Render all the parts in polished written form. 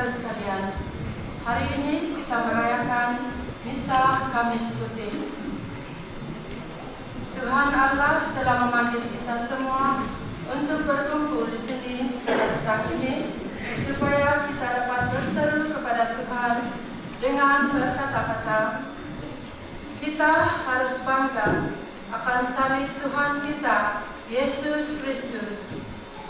saudara sekalian, hari ini kita merayakan Misa Kamis Putih. Tuhan Allah telah memanggil kita semua untuk berkumpul di sini pada petang ini, supaya kita dapat berseru kepada Tuhan dengan berkata-kata. Kita harus bangga akan salib Tuhan kita, Yesus Kristus,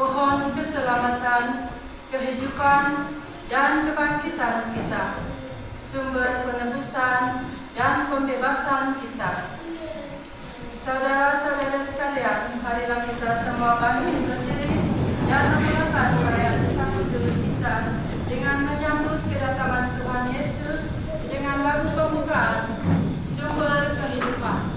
pohon keselamatan, kehidupan, dan kebangkitan kita, sumber penebusan dan pembebasan kita. Saudara-saudara sekalian, marilah kita semua bangkit berdiri dan memulakan perayaan Misa Kudus kita dengan menyambut kedatangan Tuhan Yesus dengan lagu pembukaan, Sumber Kehidupan.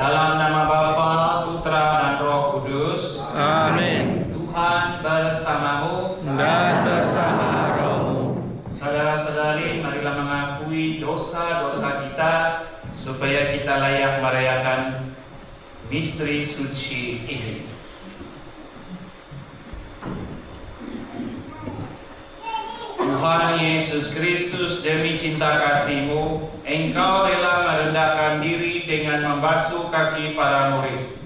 Dalam nama Bapa, Putra, dan Roh Kudus. Amin. Tuhan bersamamu Dan bersama rohmu. Saudara-saudari, marilah mengakui dosa-dosa kita supaya kita layak merayakan misteri suci ini. Tuhan Yesus Kristus, demi cinta kasih-Mu, Engkau rela merendahkan diri dengan membasuh kaki para murid.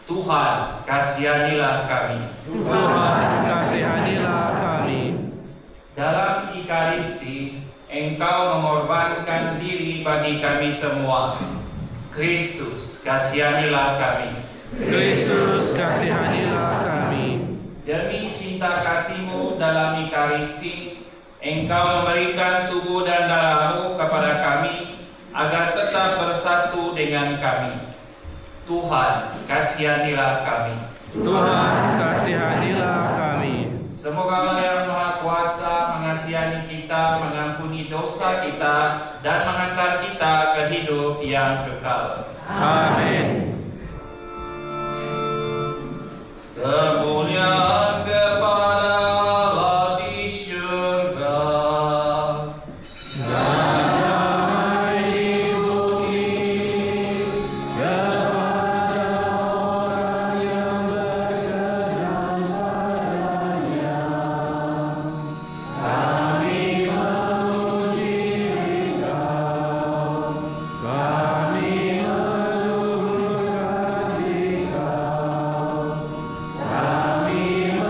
Tuhan, kasihanilah kami. Tuhan, kasihanilah kami. Dalam Ekaristi, Engkau mengorbankan diri bagi kami semua. Kristus, kasihanilah kami. Kristus, kasihanilah kami. Demi cinta kasih-Mu dalam Ekaristi, Engkau memberikan tubuh dan darah-Mu kepada kami agar tetap bersatu dengan kami. Tuhan, kasihanilah kami. Tuhan, kasihanilah kami. Semoga Allah yang Maha Kuasa mengasihani kita, mengampuni dosa kita, dan mengantar kita ke hidup yang kekal. Amin. Kemuliaan kepada Allah di syurga. Damai di bumi kepada orang yang berkenan padanya. Kami memuji Engkau, kami meluhurkan Engkau, kami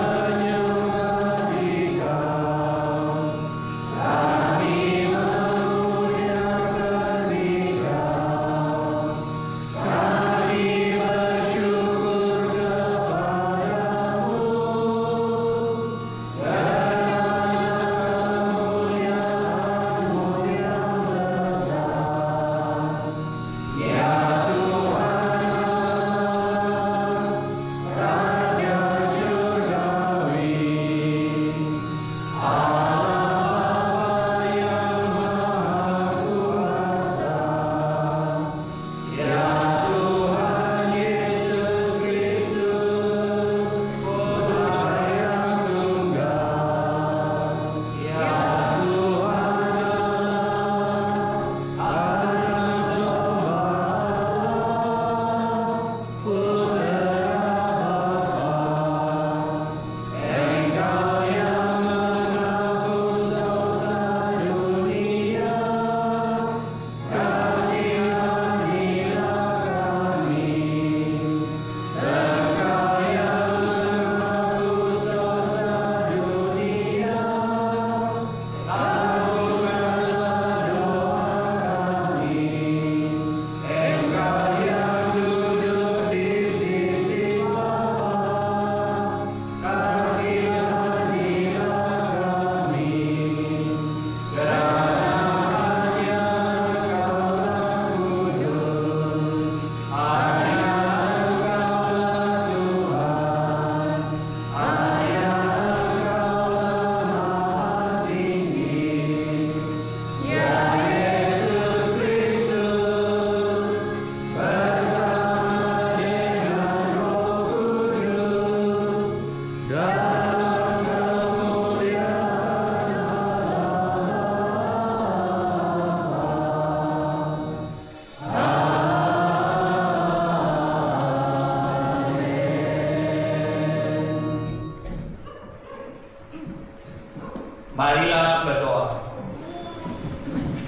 Marilah berdoa.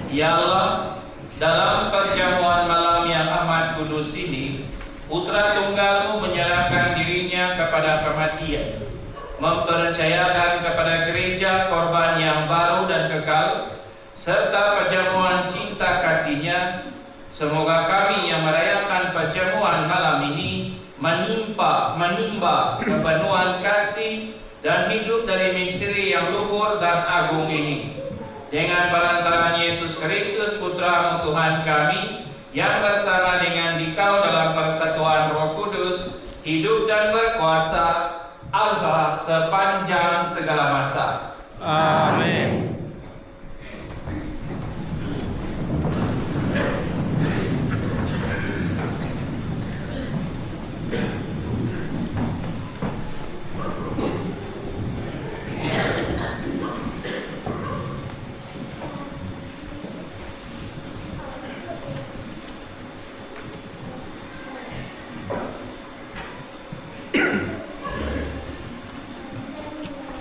Ya Allah, dalam perjamuan malam yang amat kudus ini, Putra Tunggal-Mu menyerahkan dirinya kepada kematian, mempercayakan kepada gereja korban yang baru dan kekal, serta perjamuan cinta kasih-Nya. Semoga kami yang merayakan perjamuan malam ini menimba kepenuhan kasih dan hidup dari misteri yang luhur dan agung ini. Dengan perantaraan Yesus Kristus, Putra-Mu Tuhan kami, yang bersama dengan Dikau dalam persatuan Roh Kudus, hidup dan berkuasa Allah sepanjang segala masa. Amin.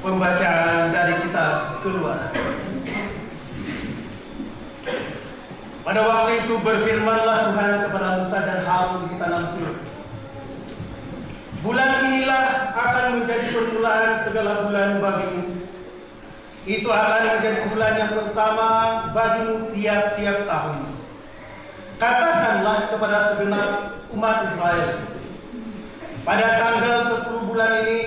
Pembacaan dari kitab Keluaran. Pada waktu itu berfirmanlah Tuhan kepada Musa dan Harun di tanah Mesir. Bulan inilah akan menjadi permulaan segala bulan bagimu. Itu akan menjadi bulan yang pertama bagimu tiap-tiap tahun. Katakanlah kepada segenap umat Israel, pada tanggal 10 bulan ini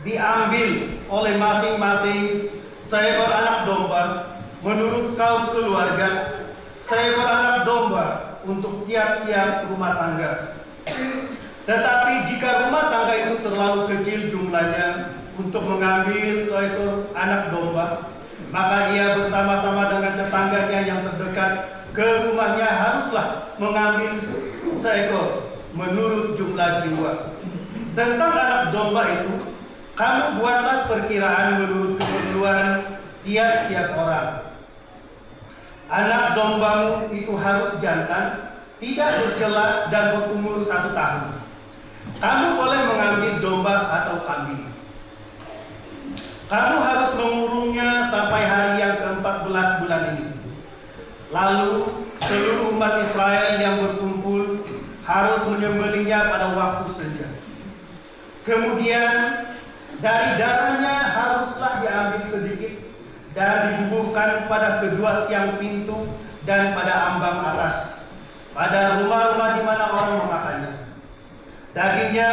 diambil oleh masing-masing seekor anak domba menurut kaum keluarga, seekor anak domba untuk tiap-tiap rumah tangga. Tetapi jika rumah tangga itu terlalu kecil jumlahnya untuk mengambil seekor anak domba, maka ia bersama-sama dengan tetangganya yang terdekat ke rumahnya haruslah mengambil seekor menurut jumlah jiwa. Tentang anak domba itu, kamu buatlah perkiraan menurut keperluan tiap-tiap orang. Anak dombamu itu harus jantan, tidak bercela dan berumur 1 tahun. Kamu boleh mengambil domba atau kambing. Kamu harus mengurungnya sampai hari yang ke-14 bulan ini. Lalu seluruh umat Israel yang berkumpul harus menyembelihnya pada waktu senja. Kemudian dari darahnya haruslah diambil sedikit dan dibubuhkan pada kedua tiang pintu dan pada ambang atas, pada rumah-rumah di mana orang memakannya. Dagingnya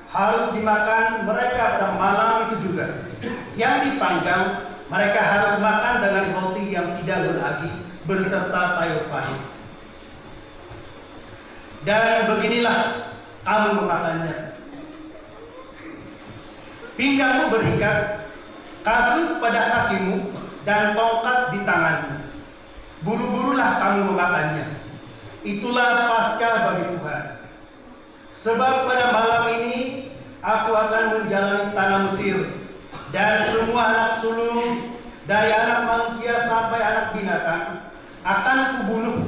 harus dimakan mereka pada malam itu juga. Yang dipanggang mereka harus makan dengan roti yang tidak beragi berserta sayur pahit. Dan beginilah kamu memakannya. Pinggangmu berikat, kasut pada kakimu, dan tongkat di tanganmu. Buru-burulah kamu memakannya. Itulah Paskah bagi Tuhan. Sebab pada malam ini aku akan menjalani tanah Mesir, dan semua anak sulung dari anak manusia sampai anak binatang akan kubunuh,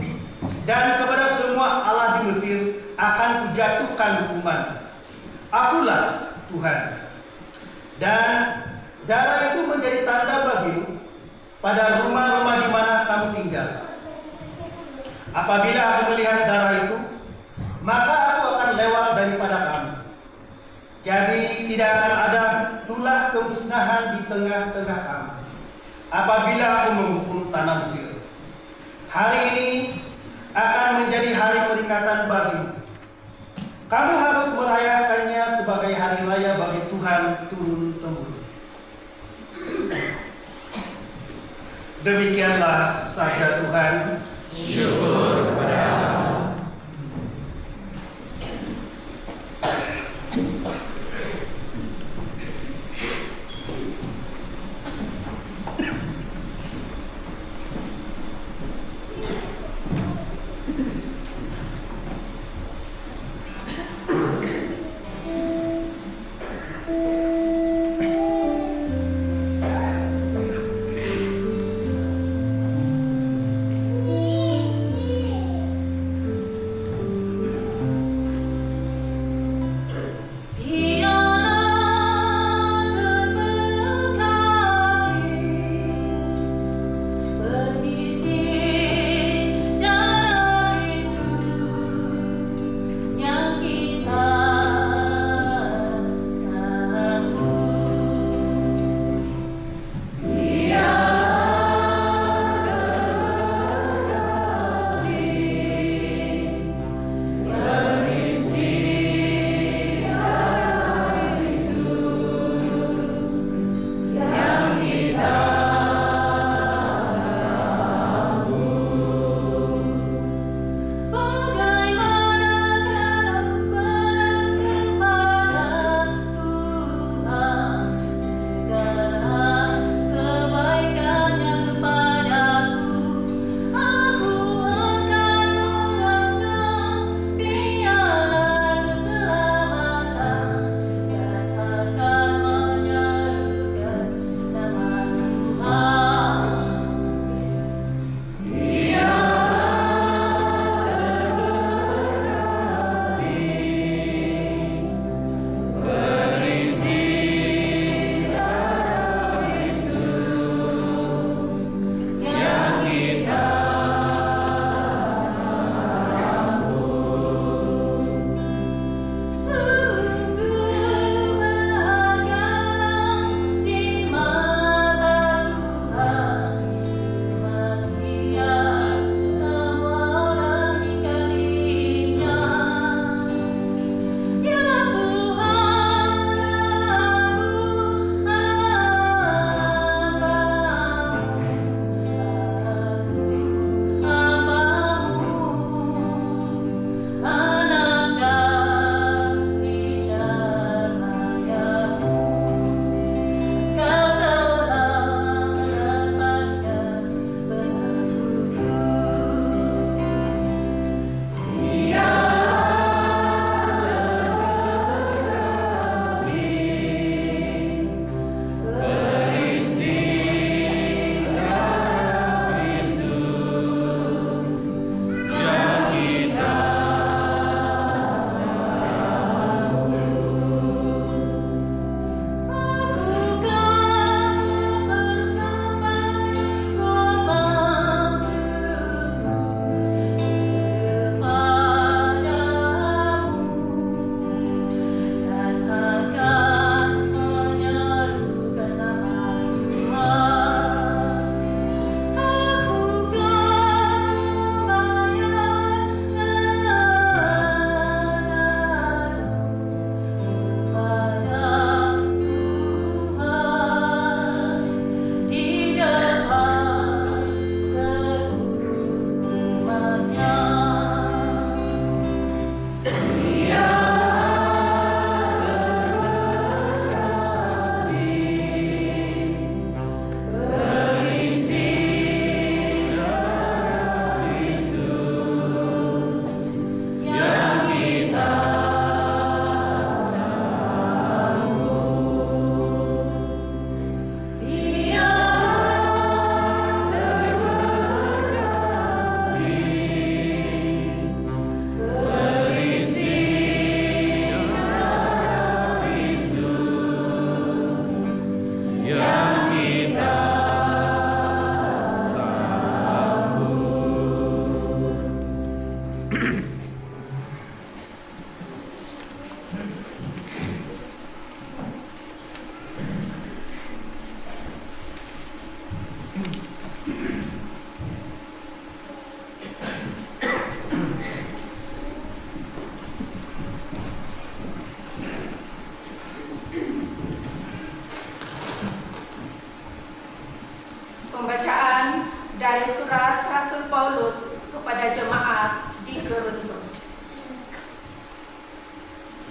dan kepada semua Allah di Mesir akan kujatuhkan hukuman. Akulah Tuhan. Dan darah itu menjadi tanda bagimu pada rumah-rumah di mana kamu tinggal. Apabila aku melihat darah itu, maka aku akan lewat daripada kamu. Jadi tidak akan ada tulah kemusnahan di tengah-tengah kamu apabila aku menghukum tanah Mesir. Hari ini akan menjadi hari peringatan bagimu. Kamu harus merayakannya sebagai hari raya bagi Tuhan turun-temurun. Demikianlah sabda Tuhan. Syukur kepada Allah.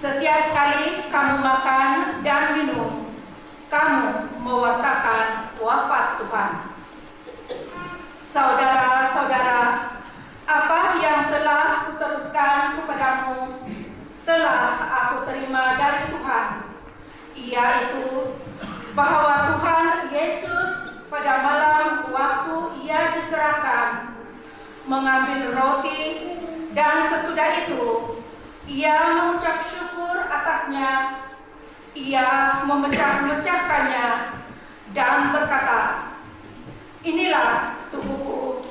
Setiap kali kamu makan dan minum, kamu mewartakan wafat Tuhan. Saudara-saudara, apa yang telah kuteruskan kepadamu telah aku terima dari Tuhan, yaitu bahwa Tuhan Yesus pada malam waktu Ia diserahkan mengambil roti, dan sesudah itu Ia mengucap syukur atasnya. Ia memecah-mecahkannya dan berkata, "Inilah tubuhku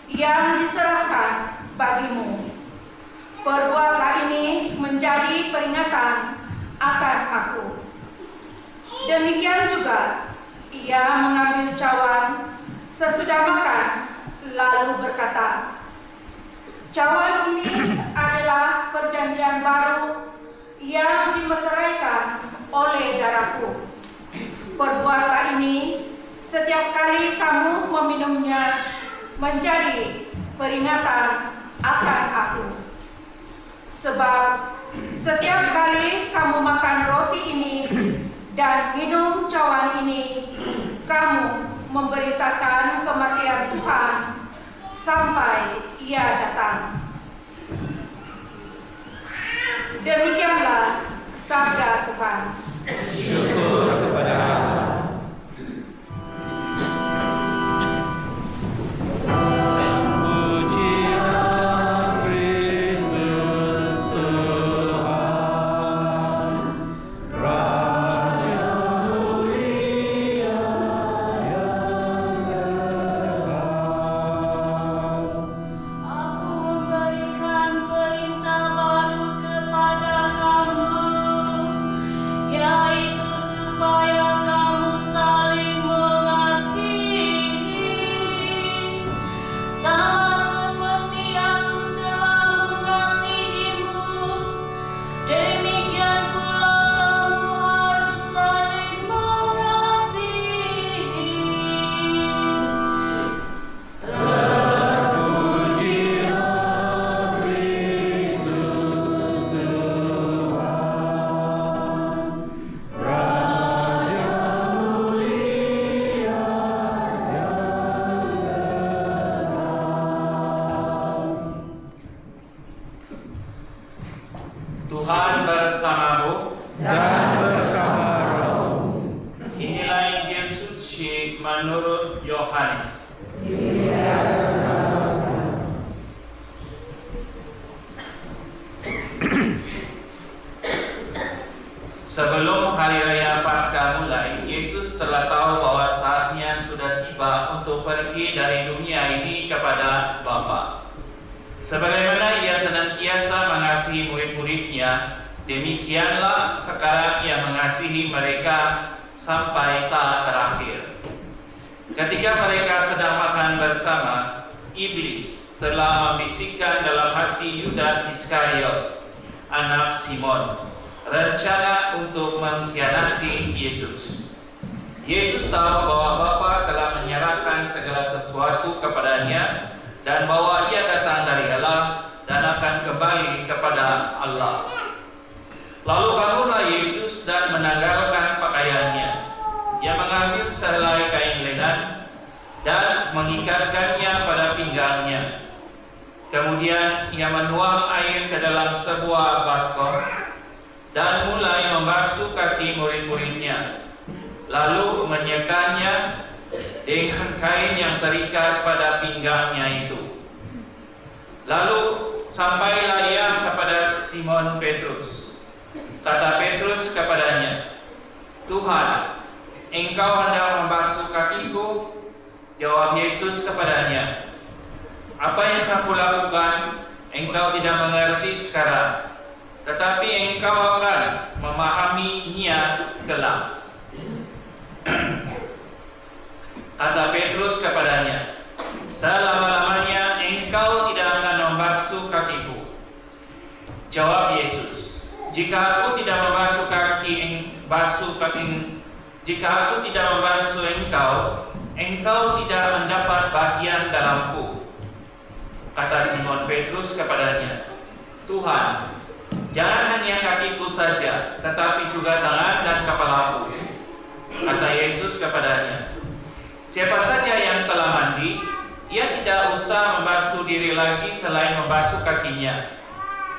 yang diserahkan bagimu. Perbuatlah ini menjadi peringatan akan aku." Demikian juga Ia mengambil cawan sesudah makan, lalu berkata, "Cawan ini adalah perjanjian baru yang dimeteraikan oleh darahku. Perbuatlah ini setiap kali kamu meminumnya menjadi peringatan akan aku. Sebab setiap kali kamu makan roti ini dan minum cawan ini, kamu memberitakan kematian Tuhan sampai Ia datang." Demikianlah sabda Tuhan. Syukur kepada Allah. Pujilah Kristus Tuhan, Raja mulia yang kekal. Aku memberikan perintah baru kepada kamu, yaitu supaya kamu saling mengasihi, sama seperti aku telah mengasihimu. Demikian pula kamu harus saling mengasihi. Terpujilah Kristus Tuhan, Raja mulia yang kekal. Tuhan bersamamu. Dan bersama rohmu. Inilah Injil suci menurut Yohanes. Sebelum hari raya Paskah mulai, Yesus telah tahu bahwa saatnya sudah tiba untuk pergi dari dunia ini kepada Bapa. Sebagaimana Ia senantiasa mengasihi murid-muridnya, demikianlah sekarang Ia mengasihi mereka sampai saat terakhir. Ketika mereka sedang makan bersama, iblis telah membisikkan dalam hati Yudas Iskariot, anak Simon, rencana untuk mengkhianati Yesus. Yesus tahu bahwa Bapa telah menyerahkan segala sesuatu kepadanya dan bahwa Ia datang dari Allah dan akan kembali kepada Allah. Lalu bangunlah Yesus dan menanggalkan pakaiannya. Ia mengambil sehelai kain lenan dan mengikatkannya pada pinggangnya. Kemudian Ia menuang air ke dalam sebuah baskom dan mulai membasuh kaki murid-muridnya, lalu menyekanya dengan kain yang terikat pada pinggangnya itu. Lalu sampailah Ia kepada Simon Petrus. Kata Petrus kepadanya, "Tuhan, Engkau hendak membasuh kakiku?" Jawab Yesus kepadanya, "Apa yang aku lakukan, engkau tidak mengerti sekarang, tetapi engkau akan memahaminya kelak." Kata Petrus kepadanya, "Selama-lamanya engkau tidak akan membasuh kakiku." Jawab Yesus, "Jika aku tidak membasuh engkau tidak mendapat bagian dalamku." Kata Simon Petrus kepadanya, "Tuhan, jangan hanya kakiku saja saja, tetapi juga tangan dan kepalaku. Kata Yesus kepadanya, siapa saja yang telah mandi, ia tidak usah membasuh diri lagi selain membasuh kakinya,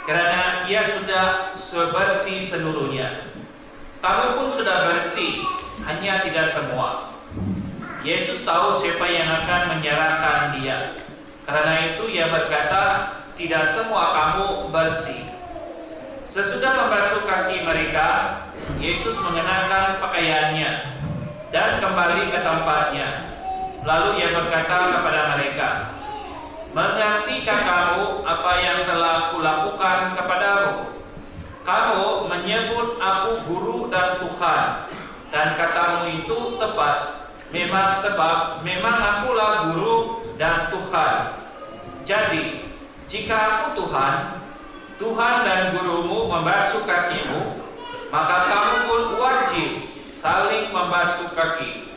karena ia sudah bersih seluruhnya. Kamu pun sudah bersih, hanya tidak semua. Yesus tahu siapa yang akan menyerahkan dia. Karena itu ia berkata, tidak semua kamu bersih. Sesudah membasuh kaki mereka, Yesus mengenakan pakaiannya dan kembali ke tempatnya. Lalu ia berkata kepada mereka, mengertikah kamu apa yang telah kulakukan kepadamu? Kamu menyebut aku guru dan Tuhan, dan katamu itu tepat. Sebab memang akulah guru dan Tuhan. Jadi, jika aku Tuhan dan gurumu membasuh kakimu, maka kamu pun wajib saling membasuh kaki.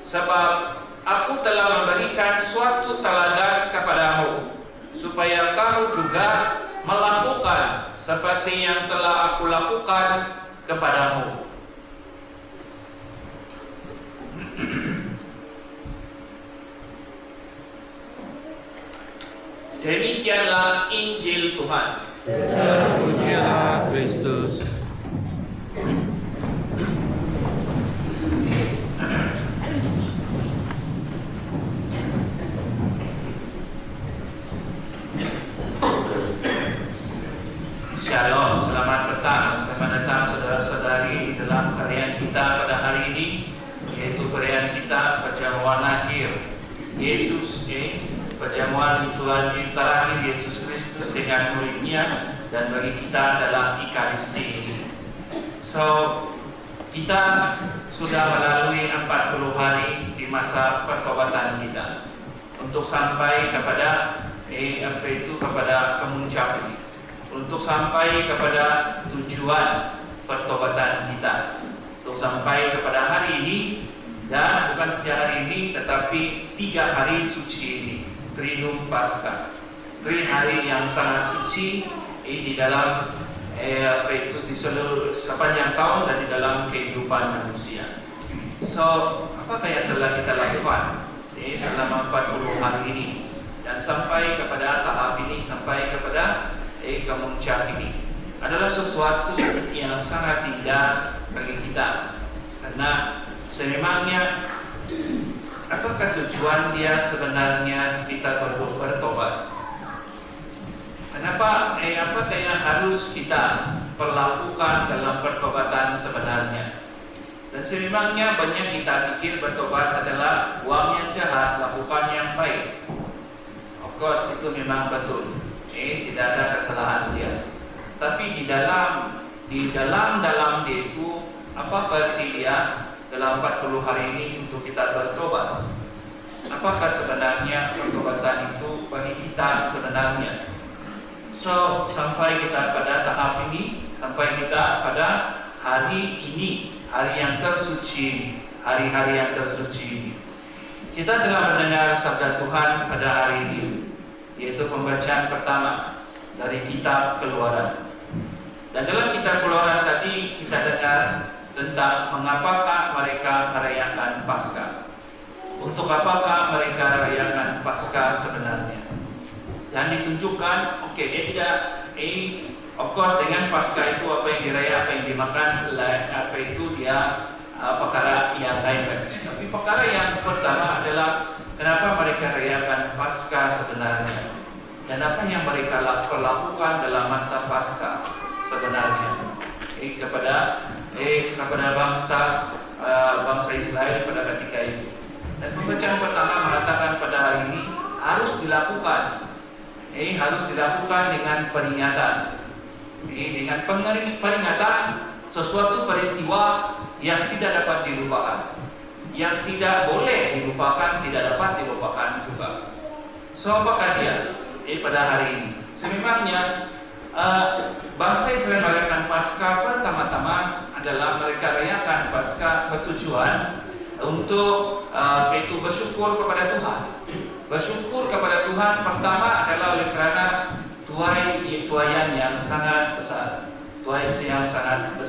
Sebab aku telah memberikan suatu teladan kepadamu, supaya kamu juga melakukan seperti yang telah aku lakukan kepadamu. Demikianlah Injil Tuhan. Terpujilah Kristus. Shalom, selamat petang, selamat datang saudara-saudari dalam perayaan kita pada hari ini, yaitu perayaan kita perjamuan akhir Yesus, perjamuan Tuhan terakhir Yesus Kristus dengan muridnya dan bagi kita dalam Ekaristi ini. So, kita sudah melalui 40 hari di masa pertobatan kita untuk sampai kepada kepada kemuncak ini, untuk sampai kepada tujuan pertobatan kita, untuk sampai kepada hari ini, dan bukan saja hari ini tetapi 3 hari suci ini, Triduum Paskah, 3 hari yang sangat suci di dalam di seluruh sepanjang tahun dan di dalam kehidupan manusia. So, apa yang telah kita lakukan selama 40 hari ini dan sampai kepada tahap ini, sampai kepada kemuncak ini adalah sesuatu yang sangat indah bagi kita, karena sememangnya apakah tujuan dia sebenarnya kita bertobat? Kenapa? Apa yang harus kita perlakukan dalam pertobatan sebenarnya? Dan sememangnya banyak kita pikir bertobat adalah buang yang jahat, lakukan yang baik. Of course itu memang betul. Tidak ada kesalahan dia. Tapi di dalam dia itu apa berarti dia dalam 40 hari ini untuk kita bertobat? Apakah sebenarnya pertobatan itu bagi kita sebenarnya? So, sampai kita pada tahap ini, sampai kita pada hari ini, hari yang tersuci, hari-hari yang tersuci ini, kita telah mendengar sabda Tuhan pada hari ini, yaitu pembacaan pertama dari kitab Keluaran. Dan dalam kitab Keluaran tadi kita dengar tentang mengapakah mereka merayakan Paskah. Untuk apakah mereka merayakan Paskah sebenarnya? Dan ditunjukkan, dia tidak, of course dengan Paskah itu apa yang dirayakan, apa yang dimakan, apa itu dia perkara yang lain. Tapi perkara yang pertama adalah kenapa mereka rayakan Paskah sebenarnya, dan apa yang mereka lakukan dalam masa Paskah sebenarnya kepada bangsa Israel pada ketika itu. Dan pembacaan pertama mengatakan pada hari ini harus dilakukan dengan peringatan, dengan peringatan sesuatu peristiwa yang tidak dapat dilupakan, yang tidak boleh dilupakan, tidak dapat dilupakan juga. So, apakah dia pada hari ini? Sememangnya bangsa Israel merayakan Paskah pertama-tama adalah mereka rayakan Paskah bertujuan untuk itu bersyukur kepada Tuhan. Bersyukur kepada Tuhan pertama adalah oleh kerana tuaian yang sangat besar. Tuhan yang sangat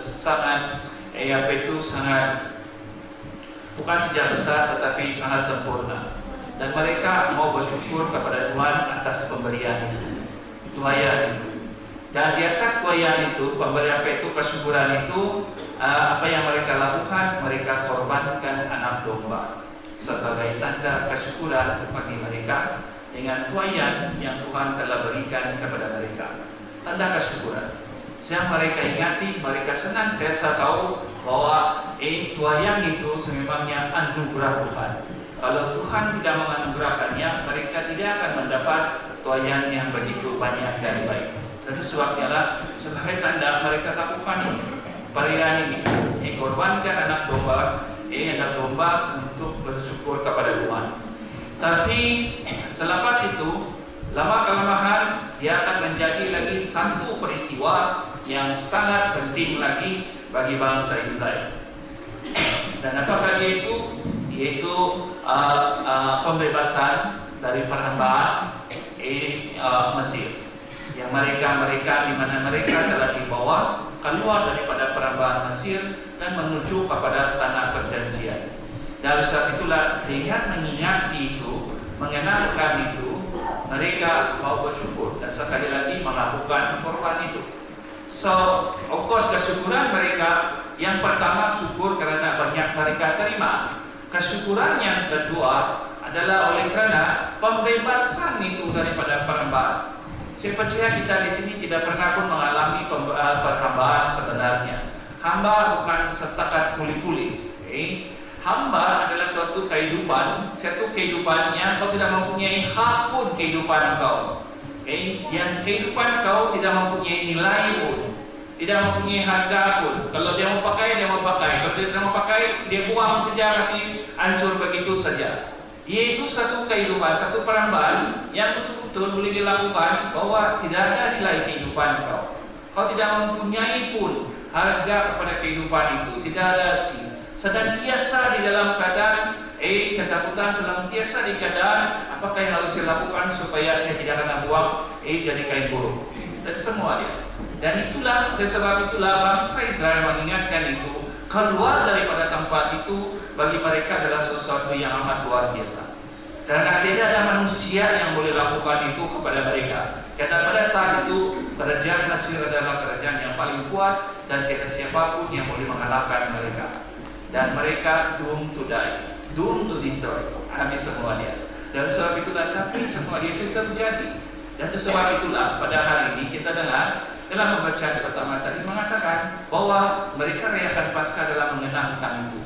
bukan saja besar tetapi sangat sempurna. Dan mereka mau bersyukur kepada Tuhan atas pemberian itu, tuayan itu. Dan di atas tuayan itu, pemberian kesyukuran itu, apa yang mereka lakukan, mereka korbankan anak domba sebagai tanda kesyukuran bagi mereka dengan tuayan yang Tuhan telah berikan kepada mereka. Tanda kesyukuran. Yang mereka ingati, mereka senantiasa tahu bahwa tuayan itu sememangnya anugerah Tuhan. Kalau Tuhan tidak menganugerahkannya, mereka tidak akan mendapat tuayan yang begitu banyak dan baik. Tentu sebabnya lah sebagai tanda mereka lakukan perayaan ini, korbankan anak domba untuk bersyukur kepada Tuhan. Tapi selepas itu, lama-kelamaan dia akan menjadi lagi satu peristiwa yang sangat penting lagi bagi bangsa Israel. Dan apakah dia itu? Yaitu pembebasan dari perhambaan Mesir. Yang mereka di mana mereka telah dibawa keluar daripada perhambaan Mesir dan menuju kepada tanah perjanjian. Dan saat itulah dengan mengingati itu, mengenalkan itu, mereka mau bersyukur dan sekali lagi melakukan korban itu. So, of course kesyukuran mereka yang pertama syukur karena banyak mereka terima. Kesyukuran yang kedua adalah oleh kerana pembebasan itu daripada perhambaan. Saya percaya kita di sini tidak pernah pun mengalami perhambaan sebenarnya. Hamba bukan setakat kuli-kuli. Hamba adalah suatu kehidupan yang kau tidak mempunyai hak pun kehidupan kau. Yang kehidupan kau tidak mempunyai nilai pun, tidak mempunyai harga pun. Kalau dia mau pakai, dia mau pakai. Kalau dia tidak mau pakai, dia buang saja, kasih hancur begitu saja. Yaitu satu kehidupan, satu perhambaan yang betul-betul boleh dilakukan bahwa tidak ada nilai kehidupan kau. Kau tidak mempunyai pun harga kepada kehidupan itu, tidak ada arti. Senantiasa di dalam keadaan ketakutan, senantiasa di keadaan apakah yang harus saya lakukan supaya saya tidak akan buang jadi kain burung dan semua dia. Dan itulah, oleh sebab itulah bangsa Israel mengingatkan itu, keluar daripada tempat itu bagi mereka adalah sesuatu yang amat luar biasa. Karena tidak ada manusia yang boleh lakukan itu kepada mereka. Karena pada saat itu kerajaan Mesir adalah kerajaan yang paling kuat dan tidak siapapun yang boleh mengalahkan mereka. Dan mereka doomed to die, doomed to destroy, habis semua dia. Dan sebab itulah, tapi semua dia itu terjadi. Dan sebab itulah pada hari ini kita dengar dalam pembacaan pertama tadi mengatakan bahwa mereka rayakan Paskah dalam mengenangkan itu.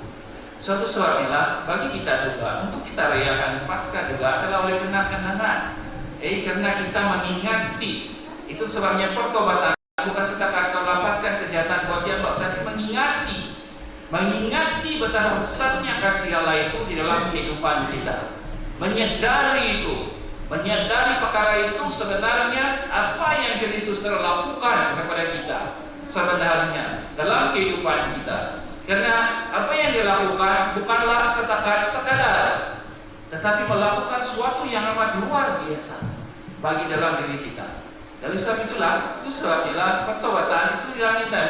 Suatu sebab inilah bagi kita juga untuk kita rayakan Paskah juga adalah oleh kenangan. Karena kita mengingati. Itu sebabnya pertobatan bukan setakat kau lepaskan kejahatan buat dia, tapi mengingati betapa besarnya kasih Allah itu di dalam kehidupan kita. Menyadari perkara itu sebenarnya apa yang Yesus telah lakukan kepada kita sebenarnya dalam kehidupan kita. Karena apa yang dia lakukan bukanlah sekadar, tetapi melakukan sesuatu yang amat luar biasa bagi dalam diri kita. Dari sebab itulah, itu sebabnya pertobatan itu yang kita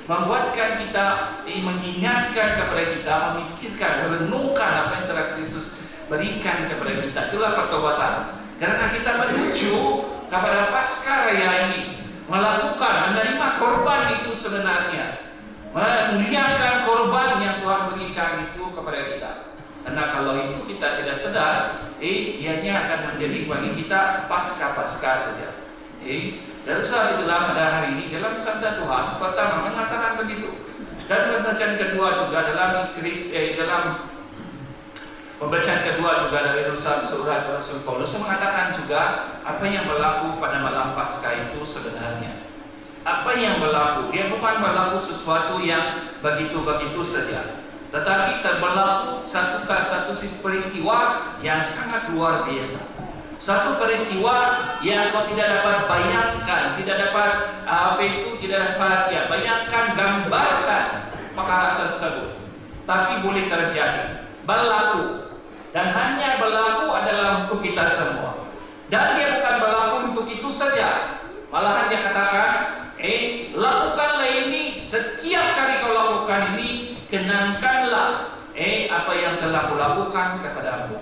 membuatkan kita mengingatkan kepada kita, memikirkan, merenungkan apa yang telah Kristus berikan kepada kita. Itulah pertobatan. Karena kita menuju kepada Paskah Raya ini, menerima korban itu sebenarnya, memuliakan korban yang Tuhan berikan itu kepada kita. Karena kalau itu kita tidak sadar, ianya akan menjadi bagi kita Paskah saja. Dan sebab itulah pada hari ini dalam sabda Tuhan pertama mengatakan begitu. Dan pembacaan kedua juga dalam pembacaan kedua juga dari surat Rasul Paulus mengatakan juga apa yang berlaku pada malam Paskah itu sebenarnya. Apa yang berlaku? Dia bukan berlaku sesuatu yang begitu-begitu saja, tetapi terberlaku satu peristiwa yang sangat luar biasa. Satu peristiwa yang kau tidak dapat bayangkan, tidak dapat bayangkan, gambarkan perkara tersebut, tapi boleh terjadi, berlaku, dan hanya berlaku adalah untuk kita semua. Dan dia bukan berlaku untuk itu saja, malahan dia katakan, telah kulakukan kepadamu.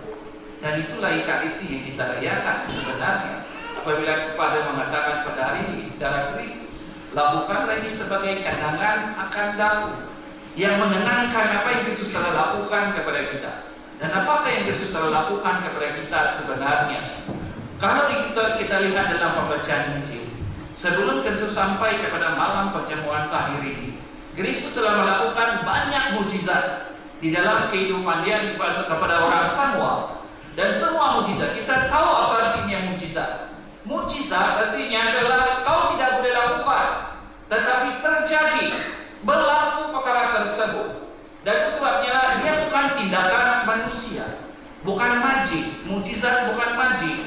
Dan itulah Ekaristi yang kita rayakan sebenarnya. Apabila kepada mengatakan pada hari ini darah Kristus, lakukanlah ini sebagai kenangan akan daku, yang mengenangkan apa yang Kristus telah lakukan kepada kita. Dan apakah yang Kristus telah lakukan kepada kita sebenarnya? Kalau kita lihat dalam pembacaan Injil, sebelum Kristus sampai kepada malam perjamuan terakhir ini, Kristus telah melakukan banyak mujizat di dalam kehidupan dia kepada orang semua. Dan semua mujizat, kita tahu apa artinya mujizat. Mujizat artinya adalah kau tidak boleh lakukan, tetapi terjadi, berlaku perkara tersebut. Dan sebabnya dia bukan tindakan manusia, bukan magik. Mujizat bukan magik.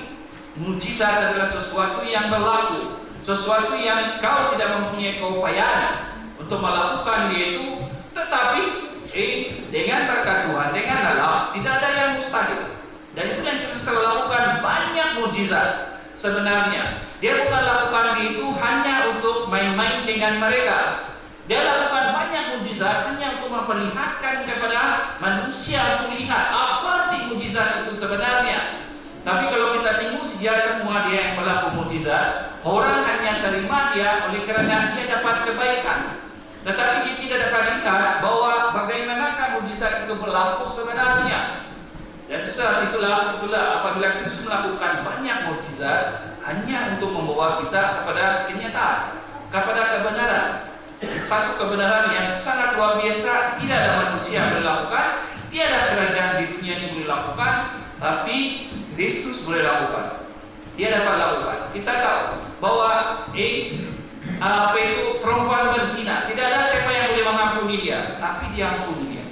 Mujizat adalah sesuatu yang berlaku, sesuatu yang kau tidak mempunyai keupayaan untuk melakukan dia itu, tetapi dengan berkat Tuhan, dengan Allah, tidak ada yang mustahil. Dan itu yang kita selalu lakukan, banyak mujizat. Sebenarnya dia bukan lakukan itu hanya untuk main-main dengan mereka. Dia lakukan banyak mujizat hanya untuk memperlihatkan kepada manusia untuk lihat apa arti mujizat itu sebenarnya. Tapi kalau kita tengok dia semua dia yang melakukan mujizat, orang hanya terima dia oleh kerana dia dapat kebaikan. Tetapi dia tidak dapat lihat bahwa bagaimanakah mujizat itu berlaku sebenarnya. Dan saat itulah apabila Kristus melakukan banyak mukjizat hanya untuk membawa kita kepada kenyataan, kepada kebenaran. Satu kebenaran yang sangat luar biasa, tidak ada manusia yang boleh lakukan, tiada kerajaan di dunia ini boleh lakukan, tapi Kristus boleh lakukan. Dia dapat lakukan. Kita tahu bahwa perempuan berzina, tidak ada siapa yang boleh mengampuni dia, tapi dia ampuni dia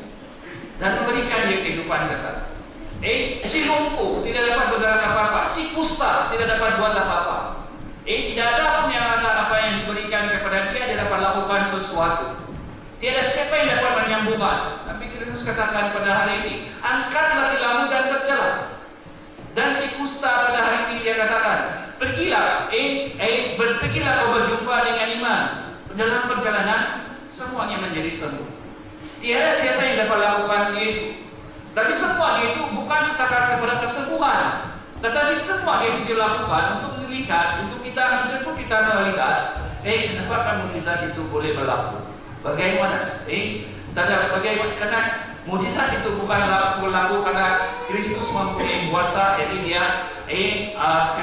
dan memberikan dia kehidupan kekal. Si lumpuh tidak dapat bergerak apa-apa, si kusta tidak dapat buat apa-apa. Tidak ada pun yang ada apa yang diberikan kepada dia dapat lakukan sesuatu. Tiada siapa yang dapat menyembuhkan. Tapi Kristus katakan pada hari ini, angkatlah tilammu dan berjalan. Dan si kusta pada hari ini dia katakan, pergilah, pergilah kau berjumpa dengan iman. Dalam perjalanan semuanya menjadi sembuh. Tiada siapa yang dapat lakukan itu. Tapi semua itu bukan setakat kepada kesembuhan, tetapi semua itu dilakukan untuk melihat, untuk kita menjemput kita melihat, kenapa mukjizat itu boleh berlaku? Bagaimana? Karena mukjizat itu bukan berlaku karena Kristus mempunyai kuasa, jadi dia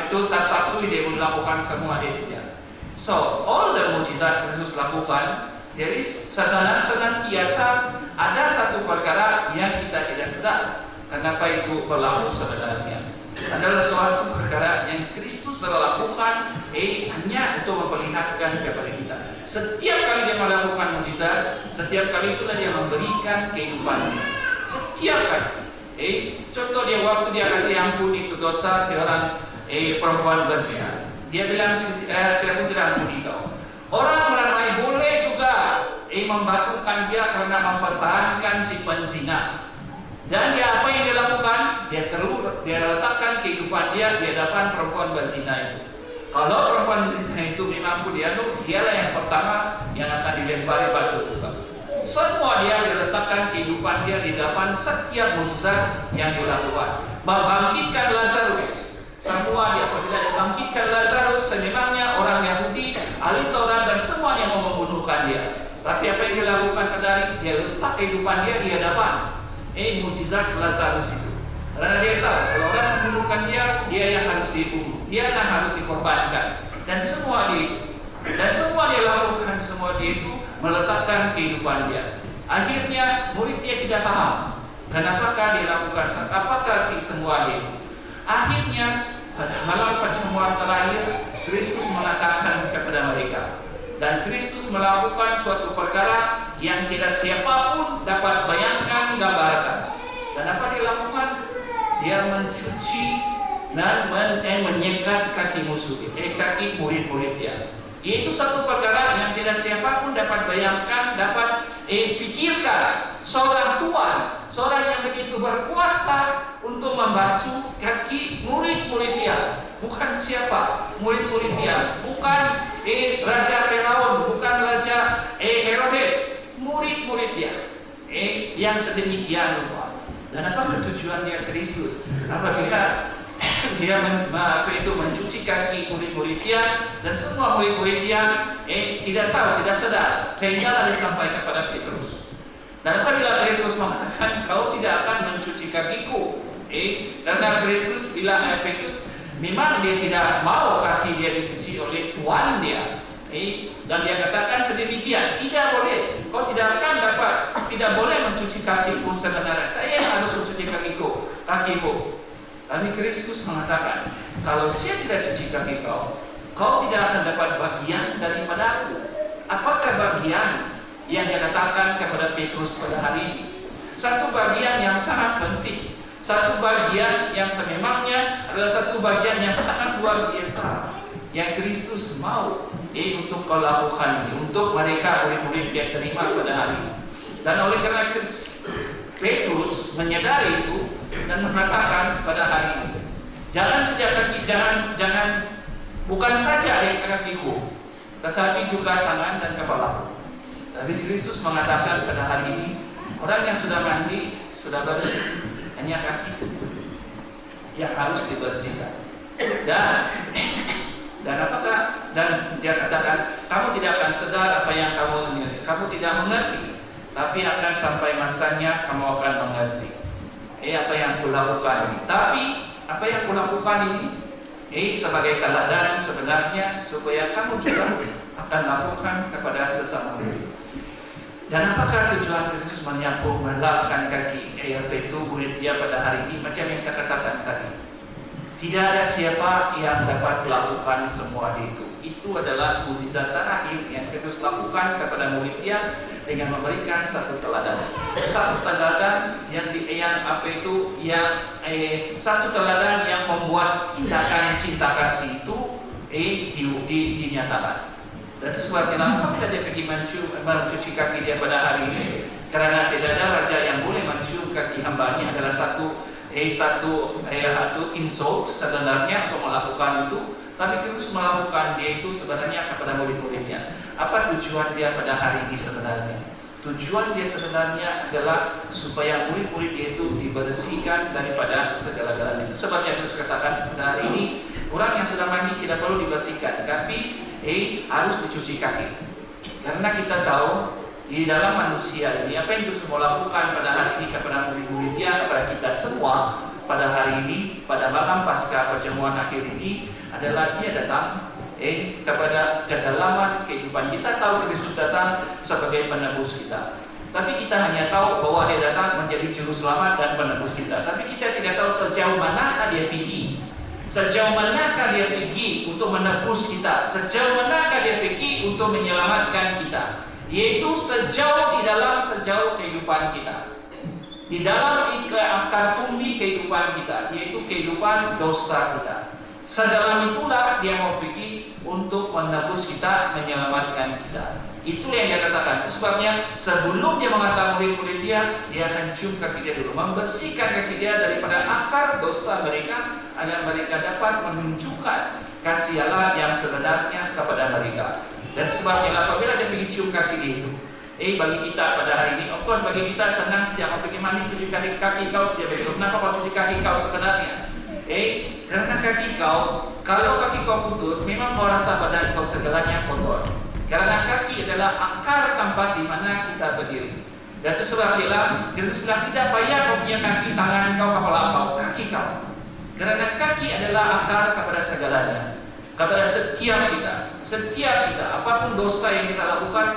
itu satu-satu dia melakukan semua di sini. So all the mukjizat Kristus lakukan. Jadi senantiasa ada satu perkara yang kita tidak sedar. Kenapa itu berlaku sebenarnya? Adalah suatu perkara yang Kristus telah lakukan hanya untuk memperlihatkan kepada kita. Setiap kali dia melakukan mukjizat, setiap kali itulah dia memberikan kehidupan. Setiap kali. Contoh dia waktu dia kasih ampun itu dosa seorang perempuan berzina. Dia bilang saya pun tidak ampuni kau. Orang meramai boleh juga membatukan dia karena mempertahankan si penzina. Dan dia apa yang dia lakukan? Dia letakkan kehidupan dia di hadapan perempuan berzina itu. Kalau perempuan berzina itu memang dialah yang pertama yang akan dilempari batu juga. Semua dia diletakkan kehidupan dia di hadapan setiap mukjizat yang dilakukan. Membangkitkan Lazarus. Semua dia apabila dibangkitkan Lazarus, sememangnya orang Yahudi, ahli Taurat dan semuanya mau membunuhkan dia. Tapi apa yang dilakukan pada hari dia letak kehidupan dia di hadapan mukjizat Lazarus itu. Karena dia tahu kalau orang membunuhkan dia yang harus dibunuh, dia yang harus dikorbankan. Dan semua dia lakukan semua dia itu meletakkan kehidupan dia. Akhirnya murid dia tidak paham kenapakah dia lakukan, apakah semua dia itu. Akhirnya pada malam perjamuan terakhir Kristus mengatakan kepada mereka, dan Kristus melakukan suatu perkara yang tidak siapapun dapat bayangkan, gambarkan. Dan apa dia lakukan? Dia mencuci dan menyekat kaki kaki murid-murid dia. Itu satu perkara yang tidak siapapun dapat bayangkan, dapat pikirkan. Seorang Tuhan, seorang yang begitu berkuasa untuk membasuh kaki murid-murid dia. Bukan siapa, murid-murid dia. Bukan Raja Firaun, bukan Raja Herodes. Murid-murid dia. Yang sedemikian rupa. Dan apakah tujuan dia Kristus? Apabila dia mencuci kaki murid-murid dia, dan semua murid-murid dia tidak tahu, tidak sadar, sehingga dia sampai kepada Petrus. Dan apabila Petrus mengatakan, kau tidak akan mencuci kakiku, karena Petrus bilang, Petrus memang dia tidak mau kaki dia dicuci oleh Tuhan dia, dan dia katakan sedemikian, tidak boleh, kau tidak akan dapat, tidak boleh mencuci kakiku sebenarnya, saya yang harus mencuci kakimu. Tapi Kristus mengatakan, kalau saya tidak cuci kaki kau tidak akan dapat bagian daripada aku. Apakah bagian yang dia katakan kepada Petrus pada hari ini? Satu bagian yang sangat penting, satu bagian yang sememangnya adalah satu bagian yang sangat luar biasa yang Kristus mau untuk kau lakukan ini, untuk mereka murid-murid yang terima pada hari ini. Dan oleh karena Petrus menyadari itu dan mengatakan pada hari ini, jangan saja kaki, jangan bukan saja kakiku, tetapi juga tangan dan kepala. Tapi Kristus mengatakan pada hari ini, orang yang sudah mandi, sudah bersih, hanya kaki saja yang harus dibersihkan. Dan apakah? Dan dia katakan, kamu tidak akan sadar apa yang kamu tidak mengerti, tapi akan sampai masanya kamu akan mengerti. Apa yang kulakukan ini? Tapi apa yang kulakukan ini? Sebagai teladan sebenarnya supaya kamu juga akan lakukan kepada sesama. Dan apakah tujuan Kristus menyapu melapkan kaki murid dia pada hari ini? Macam yang saya katakan tadi, tidak ada siapa yang dapat melakukan semua itu. Itu adalah mukjizat terakhir yang Kristus lakukan kepada murid dia dengan memberikan satu teladan. Satu teladan satu teladan yang membuat tindakan cinta kasih itu dinyatakan. Dan itu sebabnya apabila dia pergi mencuci kaki dia pada hari ini, karena tidak ada raja yang boleh mencium kaki hambanya, adalah satu insult sebenarnya untuk melakukan itu. Tapi Kristus melakukan dia itu sebenarnya kepada murid-muridnya. Apa tujuan dia pada hari ini sebenarnya? Tujuan dia sebenarnya adalah supaya murid-murid dia itu dibersihkan daripada segala-galanya. Itu sebabnya Kristus katakan pada hari ini, orang yang sudah mandi tidak perlu dibersihkan, tapi harus dicuci kaki. Karena kita tahu di dalam manusia ini, apa yang Kristus mau lakukan pada hari ini kepada murid-murid dia, kepada kita semua pada hari ini, pada malam pasca perjamuan akhir ini, adalah dia datang kepada kedalaman kehidupan. Kita tahu Kristus datang sebagai penebus kita, tapi kita hanya tahu bahwa dia datang menjadi juru selamat dan penebus kita. Tapi kita tidak tahu sejauh manakah dia pergi, sejauh manakah dia pergi untuk menebus kita, sejauh manakah dia pergi untuk menyelamatkan kita, yaitu sejauh kehidupan kita, di dalam akar tumbi kehidupan kita, yaitu kehidupan dosa kita. Sedalam itulah dia mau pergi untuk menebus kita, menyelamatkan kita. Itu yang dia katakan. Itu sebabnya sebelum dia mengatakan murid-murid dia akan cium kaki dia dulu, membersihkan kaki dia daripada akar dosa mereka, agar mereka dapat menunjukkan kasih Allah yang sebenarnya kepada mereka. Dan sebabnya apabila dia pergi cium kaki dia itu, bagi kita pada hari ini, of course bagi kita senang sejak kau pergi mandi cuci kaki kau sejak begitu. Kenapa kau cuci kaki kau sebenarnya? Karena kaki kau, kalau kaki kau kotor, memang kau rasa badan kau segalanya kotor. Karena kaki adalah akar tempat di mana kita berdiri. Dan itu sebabnya Kristus bilang tidak payah kau punya kaki, tangan kau, kepala kau, kaki kau. Karena kaki adalah akar kepada segalanya, kepada setiap kita, apapun dosa yang kita lakukan,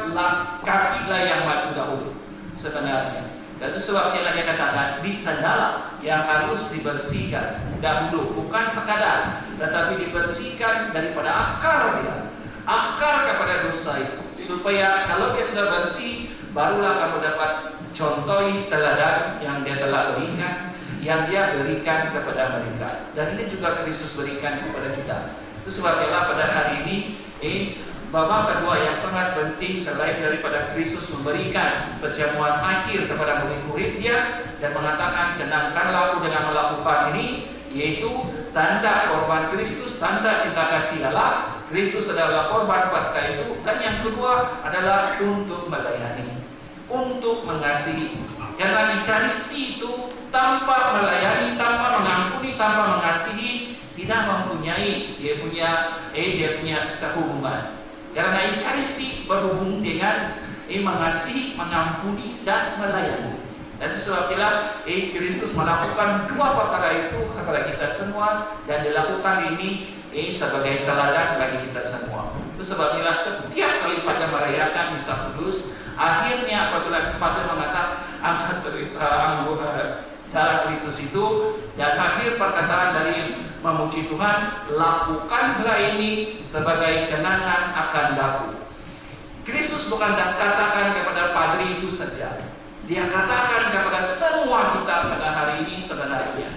kakilah yang maju dahulu sebenarnya. Dan itu sebabnya dia katakan di sandala yang harus dibersihkan dahulu, bukan sekadar, tetapi dibersihkan daripada akar dia, akar kepada dosa itu, supaya kalau dia sudah bersih, barulah kamu dapat contohi teladan yang dia telah berikan, yang dia berikan kepada mereka. Dan ini juga Kristus berikan kepada kita. Itu sebabnya pada hari ini babak kedua yang sangat penting selain daripada Kristus memberikan perjamuan akhir kepada murid-murid dia dan mengatakan kenangkanlah aku dengan melakukan ini, yaitu tanda korban Kristus, tanda cinta kasih Allah. Kristus adalah korban Paskah itu. Dan yang kedua adalah untuk melayani, untuk mengasihi. Karena Ekaristi itu tanpa melayani, tanpa mengampuni, tanpa mengasihi, tidak mempunyai dia punya kehubungan. Karena Ekaristi berhubung dengan mengasihi, mengampuni, dan melayani. Dan itu sebabnya Kristus melakukan dua perkara itu kepada kita semua, dan dilakukan ini sebagai teladan bagi kita semua. Itu sebabnya setiap kali pada merayakan Misa Kudus, akhirnya apabila Pater mengatakan angkat darah Kristus itu, dan akhir perkataan dari memuji Tuhan, lakukanlah ini sebagai kenangan akan daku. Kristus bukan katakan kepada padri itu saja, dia katakan kepada semua kita pada hari ini sebenarnya.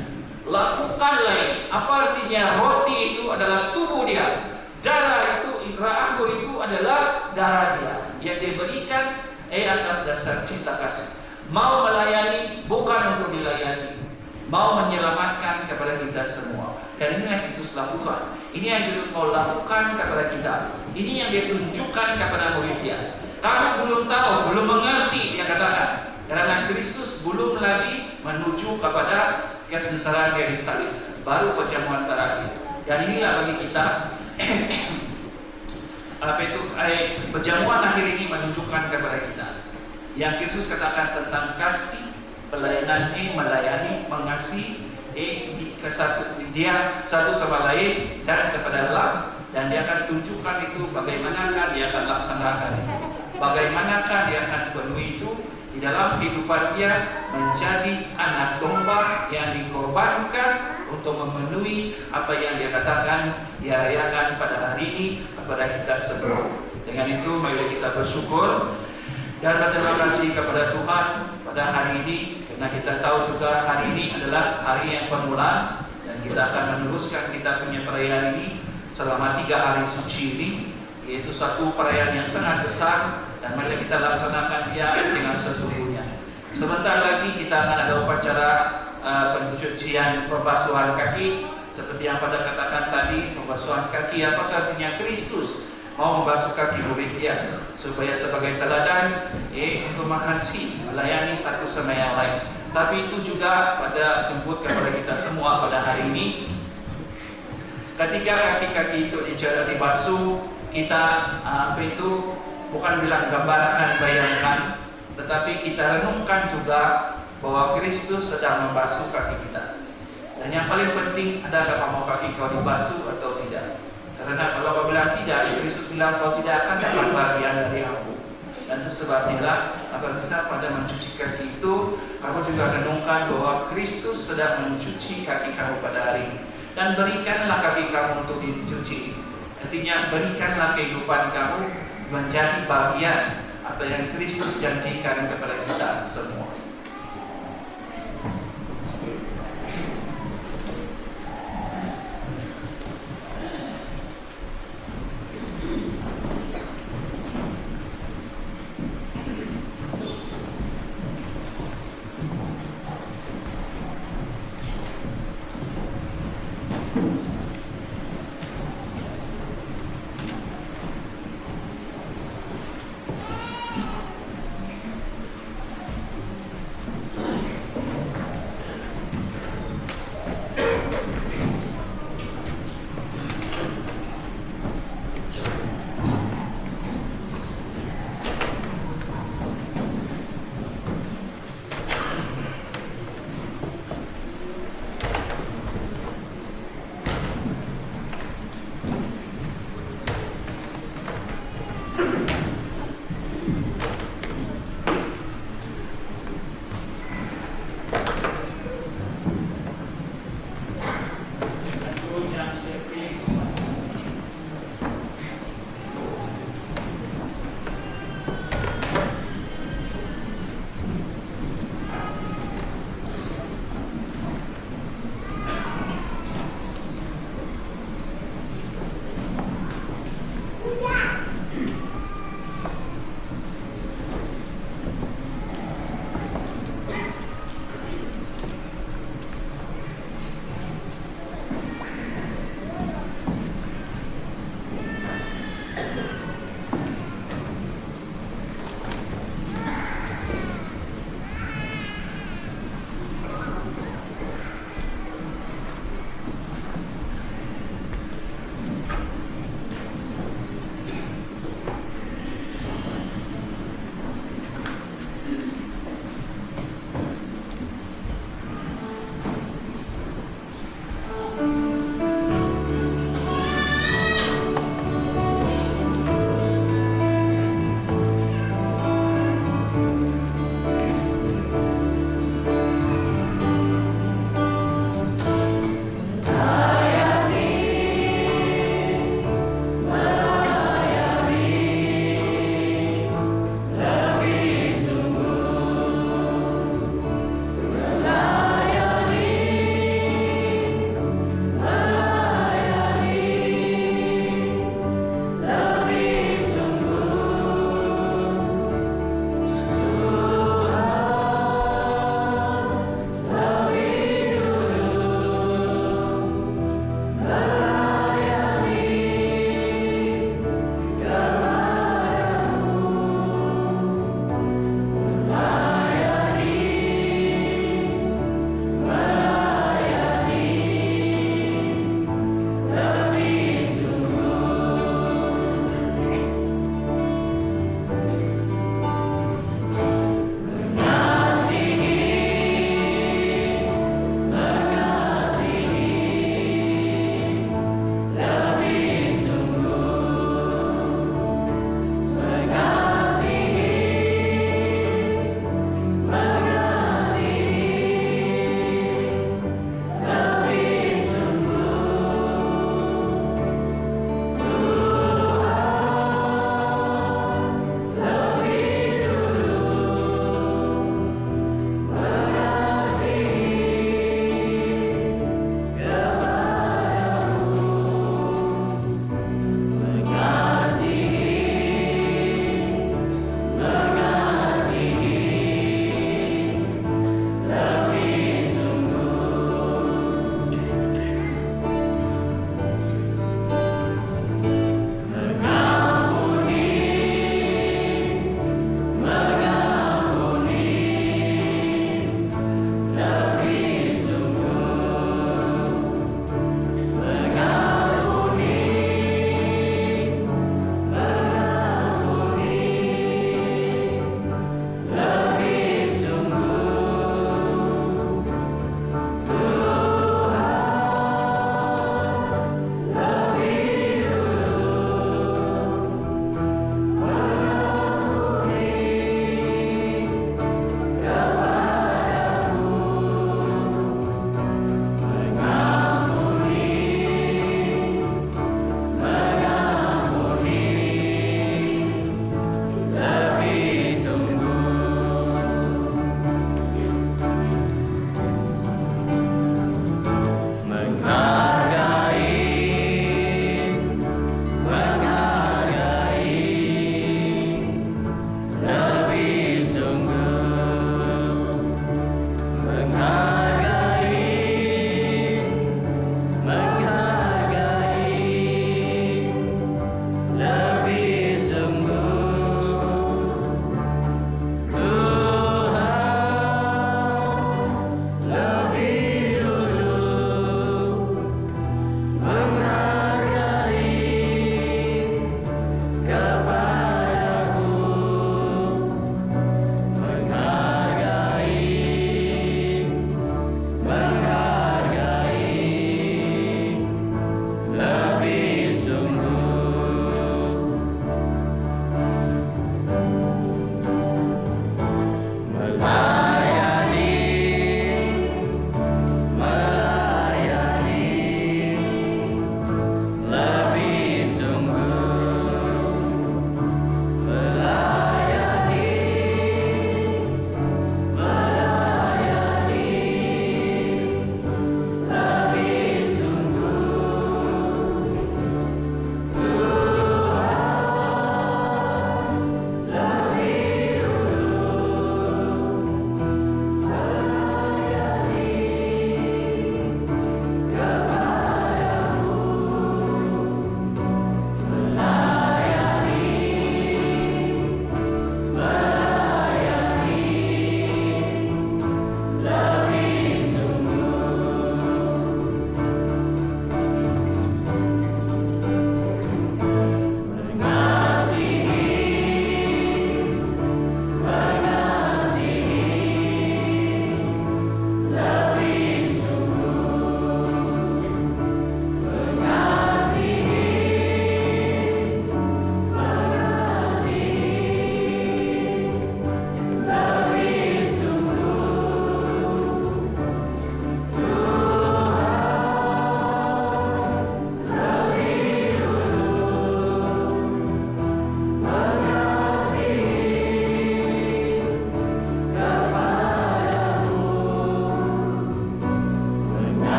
Lakukanlah ini. Apa artinya? Roti itu adalah tubuh dia, darah itu, anggur itu adalah darah dia yang diberikan atas dasar cinta kasih. Mau melayani bukan untuk dilayani, mau menyelamatkan kepada kita semua. Dan ini yang Kristus lakukan. Ini yang Kristus mau lakukan kepada kita. Ini yang dia tunjukkan kepada muridnya. Kamu belum tahu, belum mengerti, dia katakan, karena Kristus belum lagi menuju kepada kesengsaraan dia disalib, baru perjamuan terakhir. Dan inilah bagi kita perjamuan akhir ini menunjukkan kepada kita yang Kristus katakan tentang kasih, pelayanan, melayani, mengasihi, dia satu sama lain dan kepada Allah, dan dia akan tunjukkan itu bagaimanakah dia akan laksanakan itu, bagaimanakah dia akan penuhi itu di dalam kehidupan dia menjadi anak domba yang dikorbankan untuk memenuhi apa yang dia katakan dia rayakan pada hari ini kepada kita semua. Dengan itu mari kita bersyukur dan berterima kasih kepada Tuhan pada hari ini, karena kita tahu juga hari ini adalah hari yang permulaan, dan kita akan meneruskan kita punya perayaan ini selama 3 hari suci ini, yaitu satu perayaan yang sangat besar, dan mari kita laksanakan dia dengan sesungguhnya. Sebentar lagi kita akan ada upacara pencucian pembasuhan kaki, seperti yang pada katakan tadi, pembasuhan kaki apakah artinya Kristus mau membasuh kaki murid dia supaya sebagai teladan untuk mengasihi, melayani satu sama yang lain. Tapi itu juga pada jemput kepada kita semua pada hari ini. Ketika kaki-kaki itu dibasuh, kita itu bukan bilang gambarkan, bayangkan, tetapi kita renungkan juga bahwa Kristus sedang membasuh kaki kita. Dan yang paling penting, adakah mau kaki kau dibasuh atau tidak? Karena kalau kau bilang tidak, Kristus bilang kau tidak akan dapat bagian dari aku. Dan itu sebabnya apabila kita pada mencuci kaki itu, kamu juga renungkan bahwa Kristus sedang mencuci kaki kamu pada hari ini. Dan berikanlah kaki kamu untuk dicuci. Artinya berikanlah kehidupan kamu menjadi bagian apa yang Kristus janjikan kepada kita semua.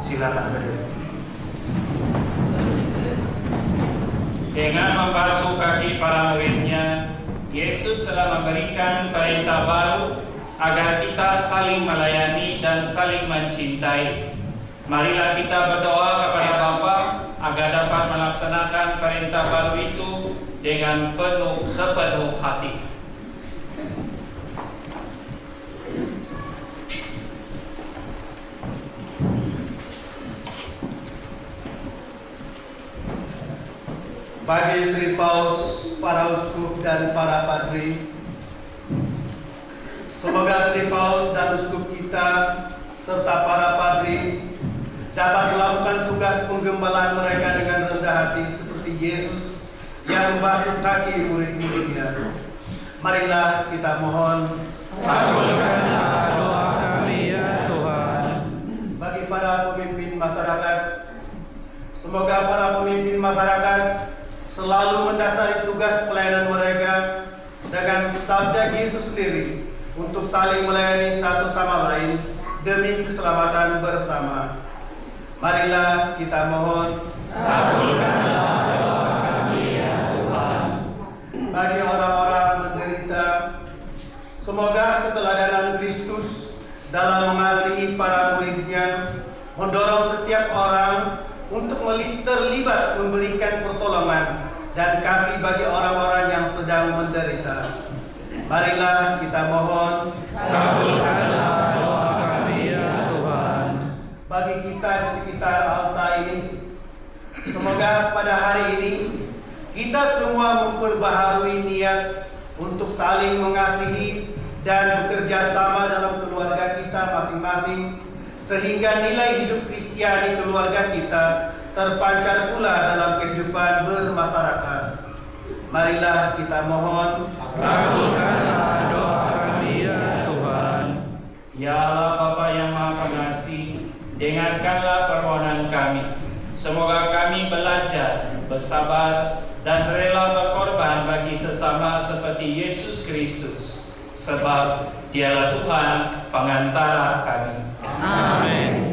Silakan berdiri. Dengan membasuh kaki para muridnya, Yesus telah memberikan perintah baru agar kita saling melayani dan saling mencintai. Marilah kita berdoa kepada Bapa agar dapat melaksanakan perintah baru itu dengan sepenuh hati. Bagi istri Paus, para uskup dan para padri, semoga istri Paus dan uskup kita serta para padri dapat melakukan tugas penggembalaan mereka dengan rendah hati seperti Yesus yang membasuh kaki murid-muridnya. Marilah kita mohon. Kabulkanlah doa kami ya Tuhan. Bagi para pemimpin masyarakat, semoga para pemimpin masyarakat selalu mendasari tugas pelayanan mereka dengan sabda Yesus sendiri untuk saling melayani satu sama lain demi keselamatan bersama. Marilah kita mohon. Kabulkanlah doa kami ya Tuhan. Bagi orang-orang menderita, semoga keteladanan Kristus dalam mengasihi para muridnya mendorong setiap orang untuk terlibat memberikan pertolongan dan kasih bagi orang-orang yang sedang menderita. Marilah kita mohon. Kabulkanlah doa kami ya Tuhan. Bagi kita di sekitar altar ini, semoga pada hari ini kita semua memperbaharui niat untuk saling mengasihi dan bekerja sama dalam keluarga kita masing-masing, sehingga nilai hidup Kristiani keluarga kita terpancar pula dalam kehidupan bermasyarakat. Marilah kita mohon. Kabulkanlah doa kami ya Tuhan. Ya Allah Bapa yang Maha Pengasih, dengarkanlah permohonan kami. Semoga kami belajar, bersabar, dan rela berkorban bagi sesama seperti Yesus Kristus. Sebab Dialah Tuhan pengantara kami. Amin. Amin.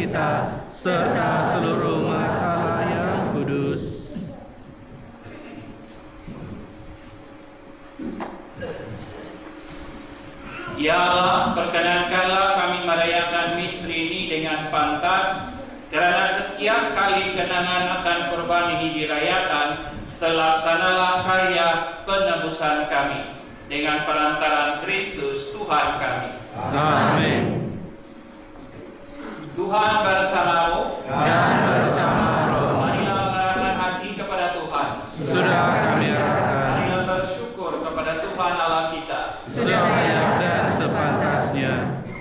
kita serta seluruh umat Allah yang kudus. Ya Allah, perkenankanlah kami merayakan misteri ini dengan pantas, kerana setiap kali kenangan akan korban ini dirayakan, terlaksanalah karya penebusan kami dengan perantaran Kristus Tuhan kami. Amin. Tuhan bersamamu. Dan bersama roh. Marilah mengarahkan hati kepada Tuhan. Sudah kami arahkan. Marilah bersyukur kepada Tuhan Allah kita. Sudah layak dan sepantasnya.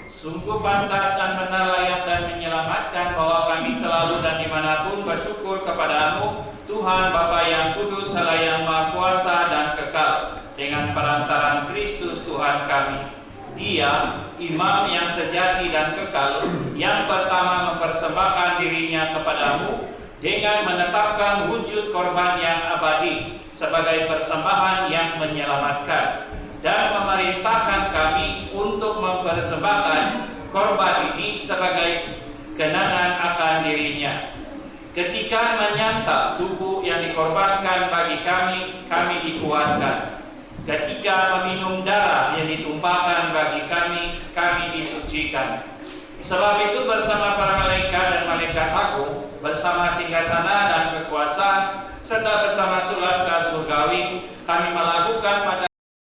Sungguh pantas dan benar, layak dan menyelamatkan bahwa kami selalu dan dimanapun bersyukur kepadamu, Tuhan Bapa yang kudus, Allah yang maha kuasa dan kekal, dengan perantaran Kristus Tuhan kami. Dia, imam yang sejati dan kekal, yang pertama mempersembahkan dirinya kepadamu dengan menetapkan wujud korban yang abadi sebagai persembahan yang menyelamatkan, dan memerintahkan kami untuk mempersembahkan korban ini sebagai kenangan akan dirinya. Ketika menyantap tubuh yang dikorbankan bagi kami, kami dikuatkan. Ketika meminum darah yang ditumpahkan bagi kami, kami disucikan. Sebab itu bersama para malaikat dan malaikat agung, bersama singgasana dan kekuasaan, serta bersama sulaskar surgawi, kami melakukan pada